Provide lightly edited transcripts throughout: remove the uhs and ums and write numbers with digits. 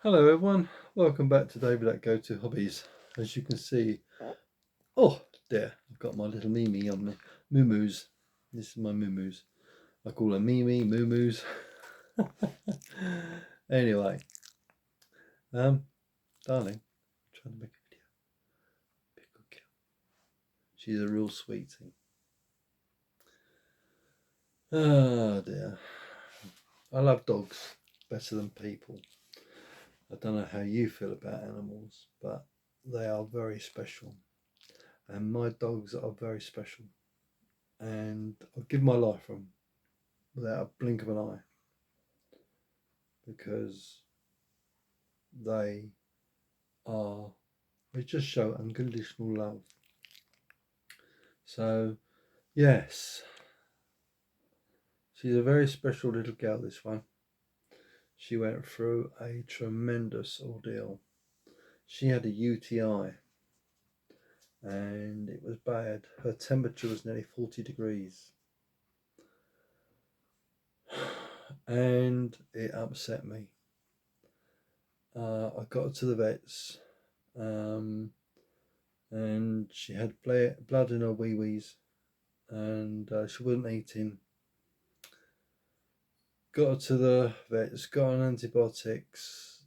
Hello everyone, welcome back to David at Go To Hobbies. As you can see, oh there, I've got my little Mimi on me, moo-moos. This is my moo-moos. I call her Mimi, moo-moos. Anyway, darling, I'm trying to make a video. Be a good girl. She's a real sweetie. Oh dear. I love dogs better than people. I don't know how you feel about animals, but they are very special. And my dogs are very special. And I'll give my life for them without a blink of an eye because they are, they just show unconditional love. So, yes, she's a very special little girl, this one. She went through a tremendous ordeal. She had a UTI and it was bad. Her temperature was nearly 40 degrees. And it upset me. I got her to the vets, and she had blood in her wee-wees, and she wasn't eating. Got her to the vets, got on antibiotics.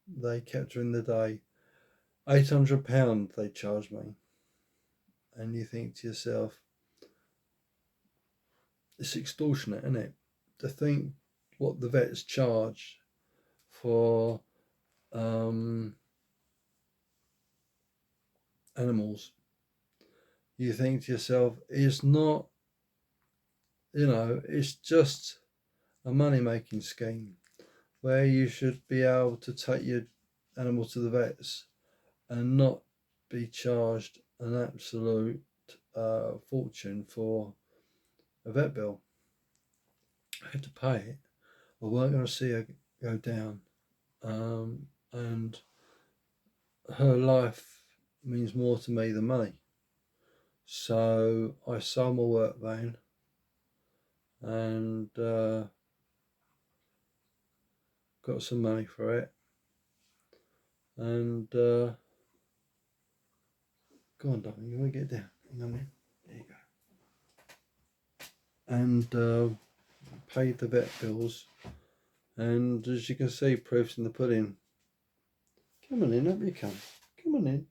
They kept her in the day. £800 they charged me. And you think to yourself, it's extortionate, isn't it? To think what the vets charge for animals. You think to yourself, it's not, it's just a money making scheme where you should be able to take your animal to the vets and not be charged an absolute fortune for a vet bill. I had to pay it. I weren't going to see her go down, and her life means more to me than money. So I sold my work van and got some money for it, and go on, darling, you want to get down? Hang on, then. There you go. And paid the vet bills, and as you can see, proof's in the pudding. Come on in, up you come. Come on in.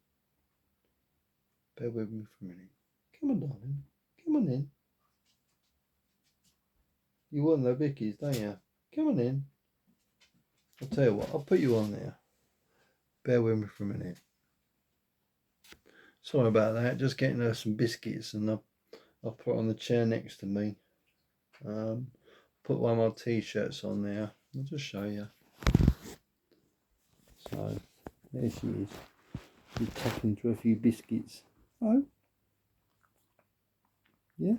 Bear with me for a minute. Come on, darling. Come on in. You want the Vickies, don't you? Come on in. I'll tell you what, I'll put you on there. Bear with me for a minute. Sorry about that, just getting her some biscuits, and I'll put her on the chair next to me. Put one of my t-shirts on there. I'll just show you. So, there she is. She's tucking into a few biscuits. Oh. Yeah.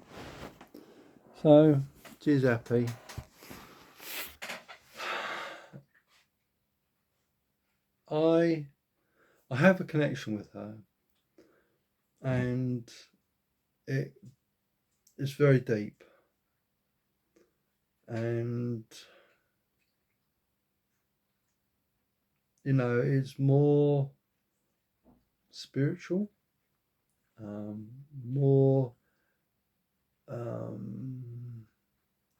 So, she's happy. I have a connection with her, and it's very deep, and it's more spiritual, more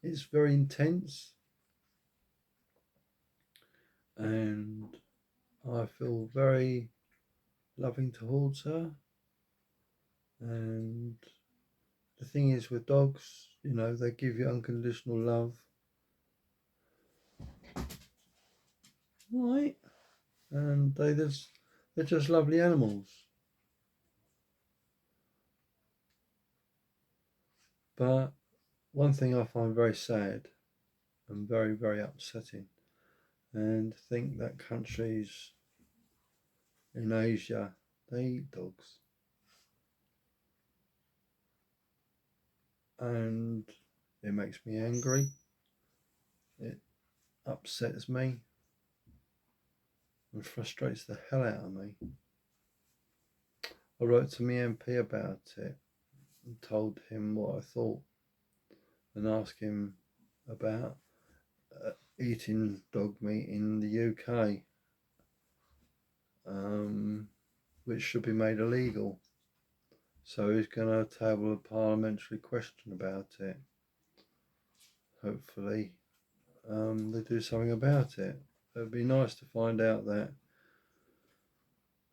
it's very intense, and I feel very loving towards her. And the thing is with dogs, they give you unconditional love, right? And they're just lovely animals. But one thing I find very sad and very, very upsetting, and think that countries in Asia, they eat dogs. And it makes me angry. It upsets me and frustrates the hell out of me. I wrote to my MP about it and told him what I thought and asked him about eating dog meat in the UK, which should be made illegal. So he's going to table a parliamentary question about it. Hopefully they do something about it. It'd be nice to find out that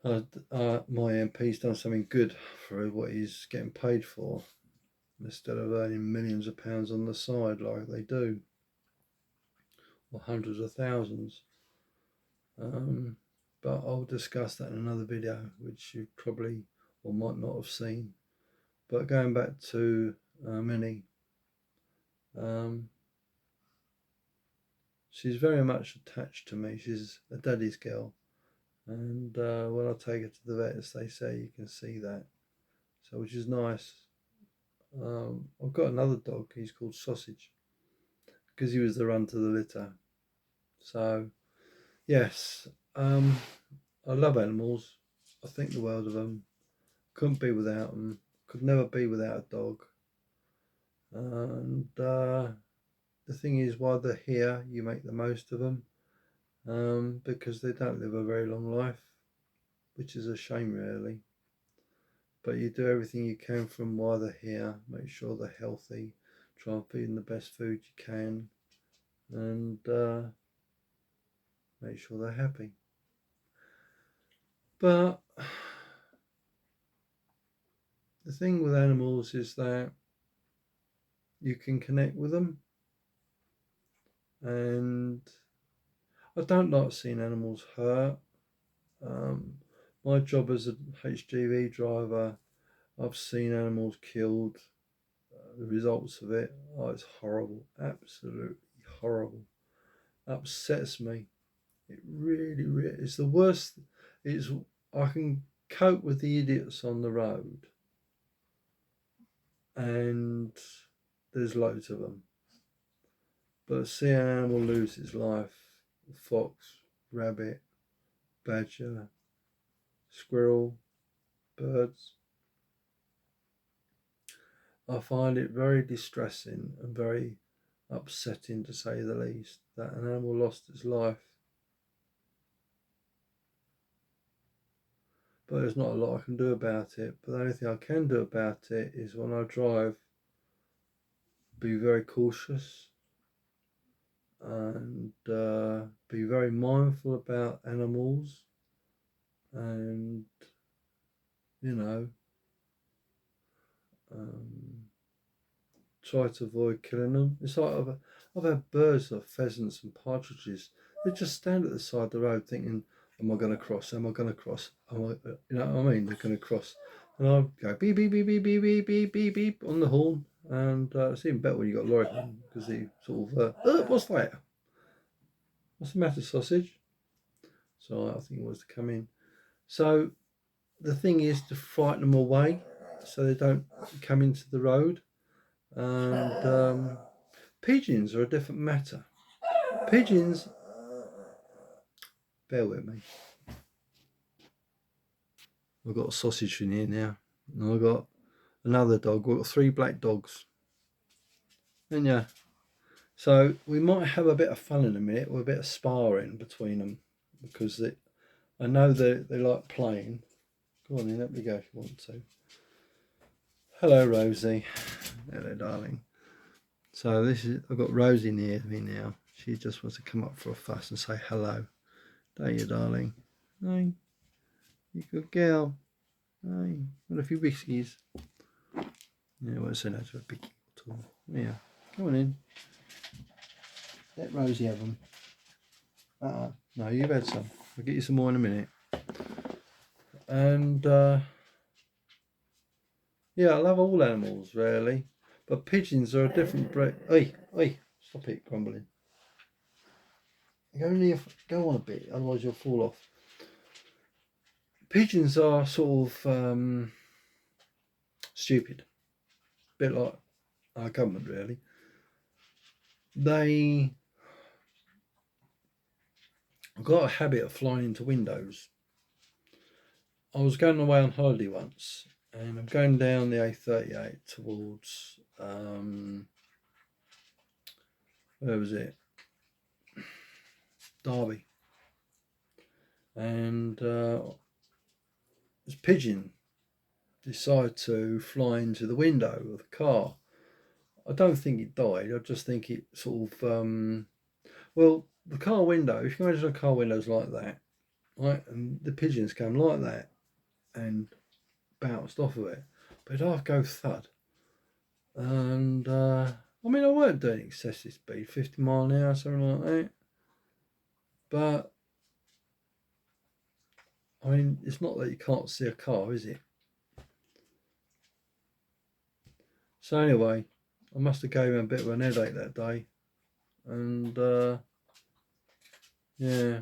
my MP's done something good for what he's getting paid for, instead of earning millions of pounds on the side like they do, or hundreds of thousands. But I'll discuss that in another video, which you probably or might not have seen. But going back to Minnie, she's very much attached to me. She's a daddy's girl, and when I take her to the vet, as they say, you can see that. So, which is nice. I've got another dog. He's called Sausage, because he was the run to the litter. So, yes, I love animals. I think the world of them. Couldn't be without them. Could never be without a dog. And the thing is, while they're here, you make the most of them, because they don't live a very long life, which is a shame, really. But you do everything you can from while they're here. Make sure they're healthy. Try and feed them the best food you can, and make sure they're happy. But the thing with animals is that you can connect with them, and I don't like seeing animals hurt. My job as a HGV driver, I've seen animals killed. The results of it, it's horrible, absolutely horrible. Upsets me. It really, really, it's the worst. I can cope with the idiots on the road, and there's loads of them. But see an animal lose its life, fox, rabbit, badger, squirrel, birds, I find it very distressing and very upsetting, to say the least, that an animal lost its life. But there's not a lot I can do about it. But the only thing I can do about it is, when I drive, be very cautious and be very mindful about animals, and try to avoid killing them. It's like I've had birds like pheasants and partridges. They just stand at the side of the road thinking, am I going to cross? Am I going to cross? You know what I mean? They're going to cross. And I'll go beep, beep, beep, beep, beep, beep, beep, beep, beep on the horn. And it's even better when you've got lorry horn, because they sort of, what's that? What's the matter, sausage? So I think it was to come in. So the thing is to frighten them away so they don't come into the road. And pigeons are a different matter. Pigeons, bear with me. I've got a sausage in here now, and I've got another dog. We've got 3 black dogs. And yeah, so we might have a bit of fun in a minute, or a bit of sparring between them, because I know they like playing. Go on in, let me go if you want to. Hello, Rosie. Hello, darling. So I've got Rosie near me now. She just wants to come up for a fuss and say hello. Don't you, darling? Hey, you good girl. Hey, want a few whiskies? Yeah, I won't say no to a biggie at all. Yeah, come on in. Let Rosie have them. No, you've had some. I'll get you some more in a minute. And yeah, I love all animals, really. But pigeons are a different breed. Oi, stop it, grumbling. Go on a bit, otherwise you'll fall off. Pigeons are sort of stupid. A bit like our government, really. They got a habit of flying into windows. I was going away on holiday once, and I'm going down the A38 towards where was it? Derby, and this pigeon decided to fly into the window of the car. I don't think it died. I just think it sort of well, the car window. If you can imagine a car window's like that, right, and the pigeons came like that and bounced off of it, but it'd half go thud. And I mean, I weren't doing excessive speed, 50 mile an hour, something like that. But I mean, it's not that you can't see a car, is it? So anyway, I must have gave him a bit of an headache that day, and yeah,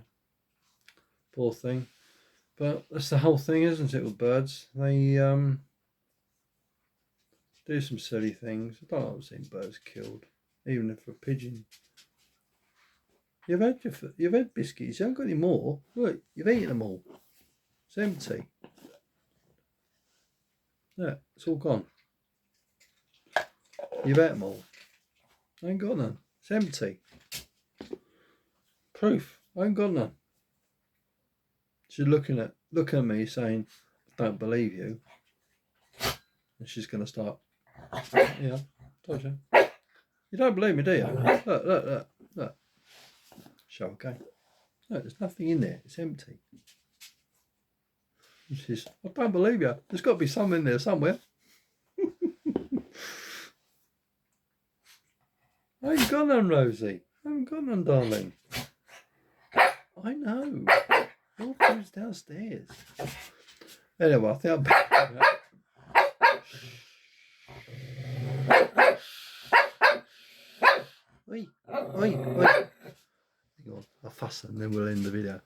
poor thing. But that's the whole thing, isn't it, with birds? They do some silly things. I don't like seeing birds killed, even if a pigeon. You've had biscuits. You haven't got any more. Look, you've eaten them all. It's empty. Yeah, it's all gone. You've ate them all. I ain't got none. It's empty. Proof. I ain't got none. She's looking at me saying, "I don't believe you," and she's going to start. Yeah, told you. You don't believe me, do you? Look. Show again. No, there's nothing in there. It's empty. And she says, "I don't believe you. There's got to be something in there somewhere." I ain't got none, Rosie. I haven't got none, darling. I know. Your food's downstairs. Anyway, I think I'm. Oi. I'll fuss and then we'll end the video.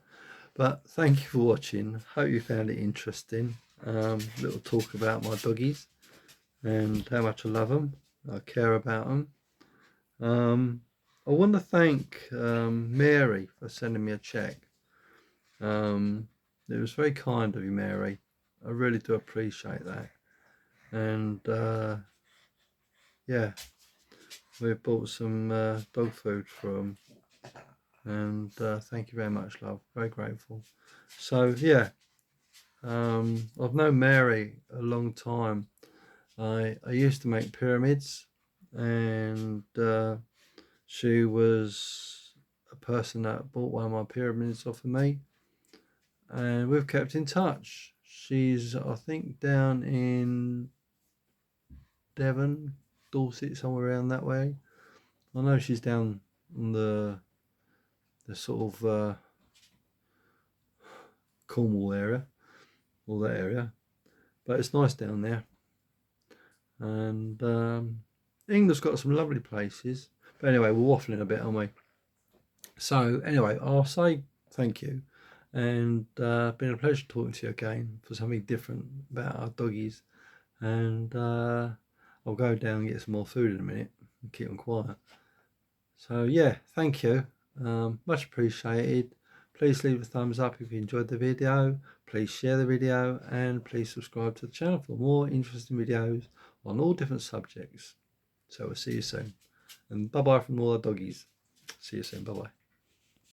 But thank you for watching. Hope you found it interesting. Little talk about my doggies and how much I love them. I care about them. I want to thank Mary for sending me a check. It was very kind of you, Mary. I really do appreciate that. And yeah, we bought some dog food for them. And thank you very much, love. Very grateful. So yeah, I've known Mary a long time. I used to make pyramids, and she was a person that bought one of my pyramids off of me, and we've kept in touch. She's, I think, down in Devon, Dorset, somewhere around that way. I know she's down on the sort of Cornwall area, all that area, but it's nice down there. And England's got some lovely places. But anyway, we're waffling a bit, aren't we? So anyway, I'll say thank you, and been a pleasure talking to you again for something different about our doggies. And I'll go down and get some more food in a minute and keep them quiet. So yeah, thank you, much appreciated. Please leave a thumbs up if you enjoyed the video. Please share the video, and please subscribe to the channel for more interesting videos on all different subjects. So we'll see you soon, and bye bye from all the doggies. See you soon. Bye bye.